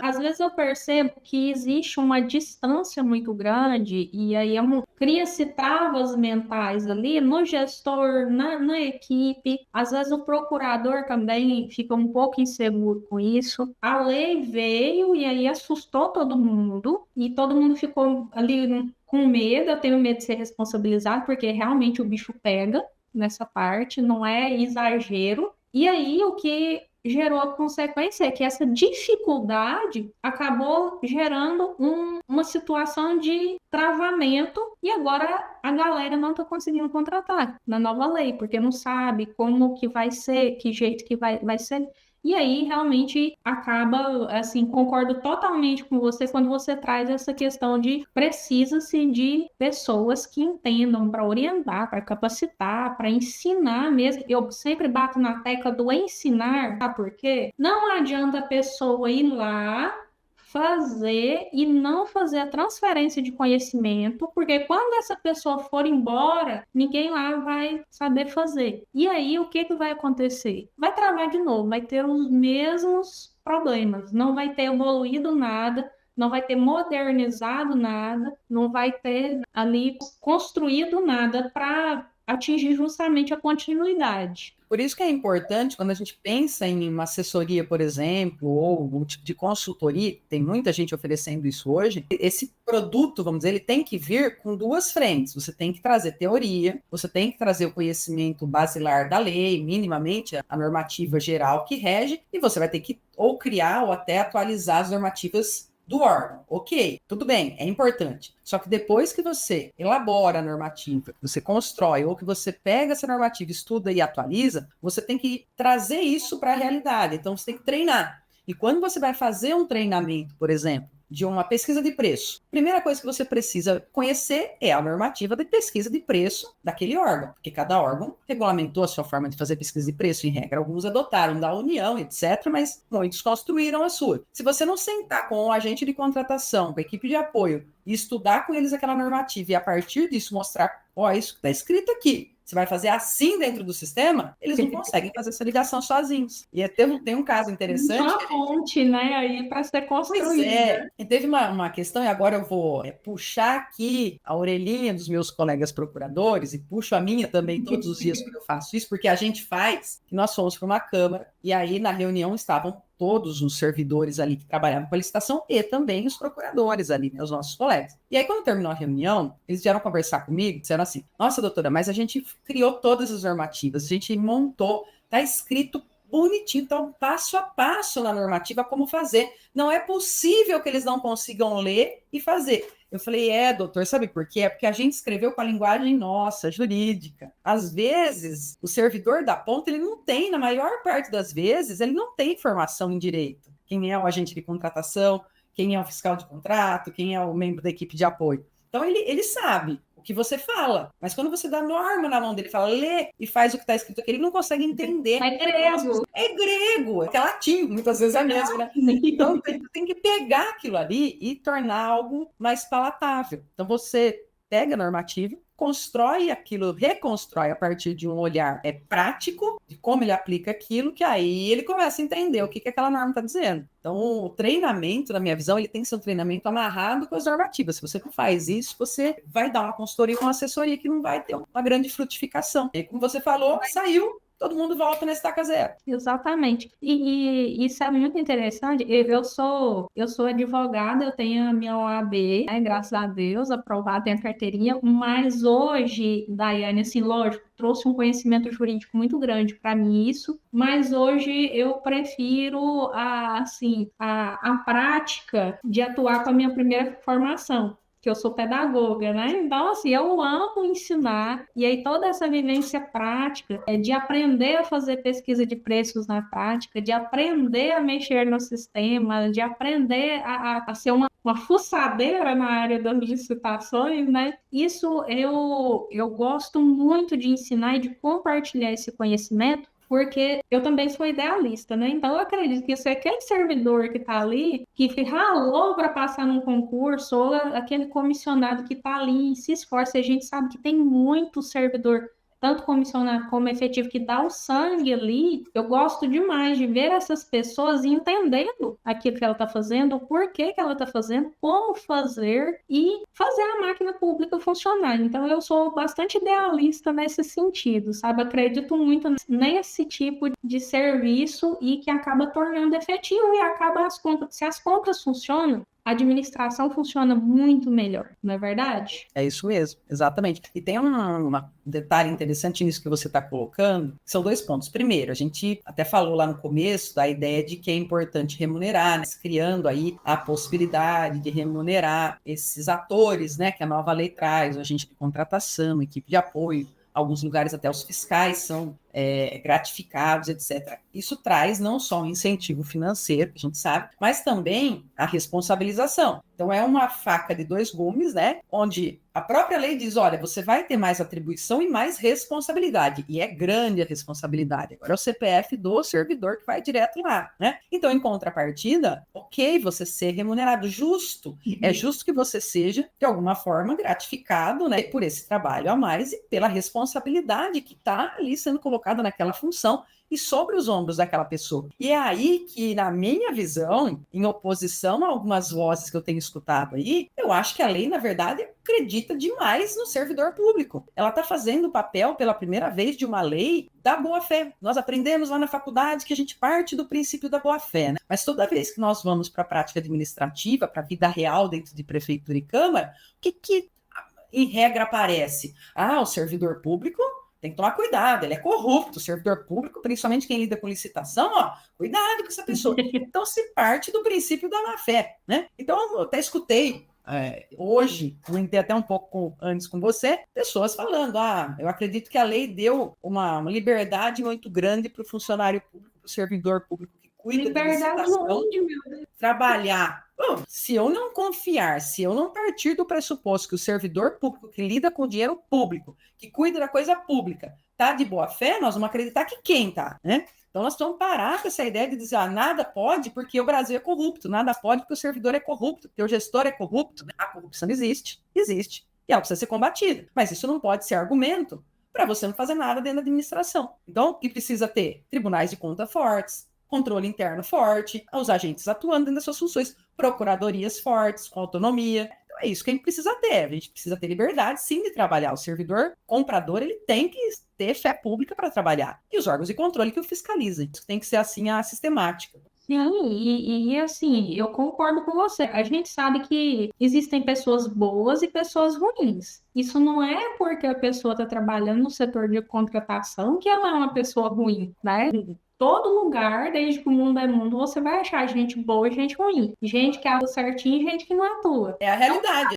Às vezes eu percebo que existe uma distância muito grande e aí cria-se travas mentais ali no gestor, na equipe. Às vezes o procurador também fica um pouco inseguro com isso. A lei veio e aí assustou todo mundo e todo mundo ficou ali com medo. Eu tenho medo de ser responsabilizado porque realmente o bicho pega nessa parte, não é exagero. E aí o que gerou a consequência é que essa dificuldade acabou gerando uma situação de travamento e agora a galera não está conseguindo contratar na nova lei, porque não sabe como que vai ser, que jeito que vai ser. E aí, realmente, acaba, assim, concordo totalmente com você quando você traz essa questão de precisa-se de pessoas que entendam para orientar, para capacitar, para ensinar mesmo. Eu sempre bato na tecla do ensinar, sabe por quê? Não adianta a pessoa ir lá fazer e não fazer a transferência de conhecimento, porque quando essa pessoa for embora, ninguém lá vai saber fazer. E aí, o que que vai acontecer? Vai travar de novo, vai ter os mesmos problemas, não vai ter evoluído nada, não vai ter modernizado nada, não vai ter ali construído nada para atingir justamente a continuidade. Por isso que é importante, quando a gente pensa em uma assessoria, por exemplo, ou um tipo de consultoria, tem muita gente oferecendo isso hoje, esse produto, vamos dizer, ele tem que vir com duas frentes. Você tem que trazer teoria, você tem que trazer o conhecimento basilar da lei, minimamente a normativa geral que rege, e você vai ter que ou criar ou até atualizar as normativas do órgão. Ok, tudo bem, é importante. Só que depois que você elabora a normativa, que você constrói, ou que você pega essa normativa, estuda e atualiza, você tem que trazer isso para a realidade. Então, você tem que treinar. E quando você vai fazer um treinamento, por exemplo, de uma pesquisa de preço, a primeira coisa que você precisa conhecer é a normativa de pesquisa de preço daquele órgão, porque cada órgão regulamentou a sua forma de fazer pesquisa de preço, em regra. Alguns adotaram da União, etc., mas muitos construíram a sua. Se você não sentar com o agente de contratação, com a equipe de apoio, e estudar com eles aquela normativa e a partir disso mostrar, ó, isso que está escrito aqui, você vai fazer assim dentro do sistema, eles não conseguem fazer essa ligação sozinhos. E tem um caso interessante. Uma ponte, né, aí para ser Pois construída. é, e teve uma questão, e agora eu vou puxar aqui a orelhinha dos meus colegas procuradores, e puxo a minha também todos os dias quando eu faço isso, porque a gente faz, que nós fomos para uma Câmara, e aí na reunião estavam todos os servidores ali que trabalhavam com a licitação e também os procuradores ali, né, os nossos colegas. E aí, quando terminou a reunião, eles vieram conversar comigo, disseram assim, nossa, doutora, mas a gente criou todas as normativas, a gente montou, tá escrito bonitinho, então passo a passo na normativa como fazer. Não é possível que eles não consigam ler e fazer. Eu falei, doutor, sabe por quê? É porque a gente escreveu com a linguagem nossa, jurídica. Às vezes, o servidor da ponta, ele não tem, na maior parte das vezes, ele não tem formação em direito. Quem é o agente de contratação, quem é o fiscal de contrato, quem é o membro da equipe de apoio. Então, ele sabe o que você fala, mas quando você dá norma na mão dele, fala, lê e faz o que está escrito aqui, ele não consegue entender. É grego. É grego, é latim, muitas vezes é mesmo, né? Então, tem que pegar aquilo ali e tornar algo mais palatável. Então, você pega a normativa, constrói aquilo, reconstrói a partir de um olhar prático, de como ele aplica aquilo, que aí ele começa a entender o que aquela norma está dizendo. Então, o treinamento, na minha visão, ele tem que ser um treinamento amarrado com as normativas. Se você não faz isso, você vai dar uma consultoria, uma assessoria que não vai ter uma grande frutificação. E como você falou, saiu, todo mundo volta na estaca zero. Exatamente. E isso é muito interessante. Eu sou advogada, eu tenho a minha OAB, né, graças a Deus, aprovada, tenho a carteirinha, mas hoje, Daiane, assim, lógico, trouxe um conhecimento jurídico muito grande para mim isso, mas hoje eu prefiro a prática de atuar com a minha primeira formação, que eu sou pedagoga, né? Então, assim, eu amo ensinar, e aí toda essa vivência prática é de aprender a fazer pesquisa de preços na prática, de aprender a mexer no sistema, de aprender a ser uma fuçadeira na área das licitações, né? Isso eu gosto muito de ensinar e de compartilhar esse conhecimento, porque eu também sou idealista, né? Então eu acredito que se aquele servidor que está ali, que ralou para passar num concurso, ou aquele comissionado que está ali e se esforça, a gente sabe que tem muito servidor tanto comissionário como efetivo, que dá o sangue ali, eu gosto demais de ver essas pessoas entendendo aquilo que ela está fazendo, o porquê que ela está fazendo, como fazer e fazer a máquina pública funcionar. Então, eu sou bastante idealista nesse sentido, sabe? Acredito muito nesse tipo de serviço e que acaba tornando efetivo e acaba as compras. Se as compras funcionam, a administração funciona muito melhor, não é verdade? É isso mesmo, exatamente. E tem um detalhe interessante nisso que você está colocando, que são dois pontos. Primeiro, a gente até falou lá no começo da ideia de que é importante remunerar, né? Criando aí a possibilidade de remunerar esses atores, né, que a nova lei traz, a gente de contratação, equipe de apoio, alguns lugares até os fiscais são gratificados, etc. Isso traz não só um incentivo financeiro, que a gente sabe, mas também a responsabilização. Então, é uma faca de dois gumes, né? Onde a própria lei diz, olha, você vai ter mais atribuição e mais responsabilidade. E é grande a responsabilidade. Agora é o CPF do servidor que vai direto lá, né? Então, em contrapartida, ok, você ser remunerado justo. É justo que você seja, de alguma forma, gratificado, né, por esse trabalho a mais e pela responsabilidade que está ali sendo colocada naquela função e sobre os ombros daquela pessoa. E é aí que, na minha visão, em oposição a algumas vozes que eu tenho escutado aí, eu acho que a lei, na verdade, acredita demais no servidor público. Ela está fazendo o papel, pela primeira vez, de uma lei da boa-fé. Nós aprendemos lá na faculdade que a gente parte do princípio da boa-fé, né? Mas toda vez que nós vamos para a prática administrativa, para a vida real dentro de prefeitura e câmara, o que em regra aparece? O servidor público tem que tomar cuidado, ele é corrupto, o servidor público, principalmente quem lida com licitação, cuidado com essa pessoa. Então, se parte do princípio da má-fé, né? Então, eu até escutei hoje, comentei até um pouco antes com você, pessoas falando, eu acredito que a lei deu uma liberdade muito grande para o funcionário público, para o servidor público que cuida da licitação, trabalhar. Se eu não confiar, se eu não partir do pressuposto que o servidor público que lida com o dinheiro público, que cuida da coisa pública, tá de boa fé, nós vamos acreditar que quem tá, né? Então nós vamos parar com essa ideia de dizer, nada pode porque o Brasil é corrupto, nada pode porque o servidor é corrupto, porque o gestor é corrupto. A corrupção existe, e ela precisa ser combatida. Mas isso não pode ser argumento para você não fazer nada dentro da administração. Então, o que precisa ter? Tribunais de conta fortes, controle interno forte, os agentes atuando dentro das suas funções, procuradorias fortes, com autonomia. Então, é isso que a gente precisa ter. A gente precisa ter liberdade, sim, de trabalhar. O servidor comprador, ele tem que ter fé pública para trabalhar. E os órgãos de controle que o fiscalizam. Isso tem que ser, assim, a sistemática. Sim, e assim, eu concordo com você. A gente sabe que existem pessoas boas e pessoas ruins. Isso não é porque a pessoa está trabalhando no setor de contratação que ela é uma pessoa ruim, né? Todo lugar, desde que o mundo é mundo, você vai achar gente boa e gente ruim. Gente que atua certinho e gente que não atua. É a realidade.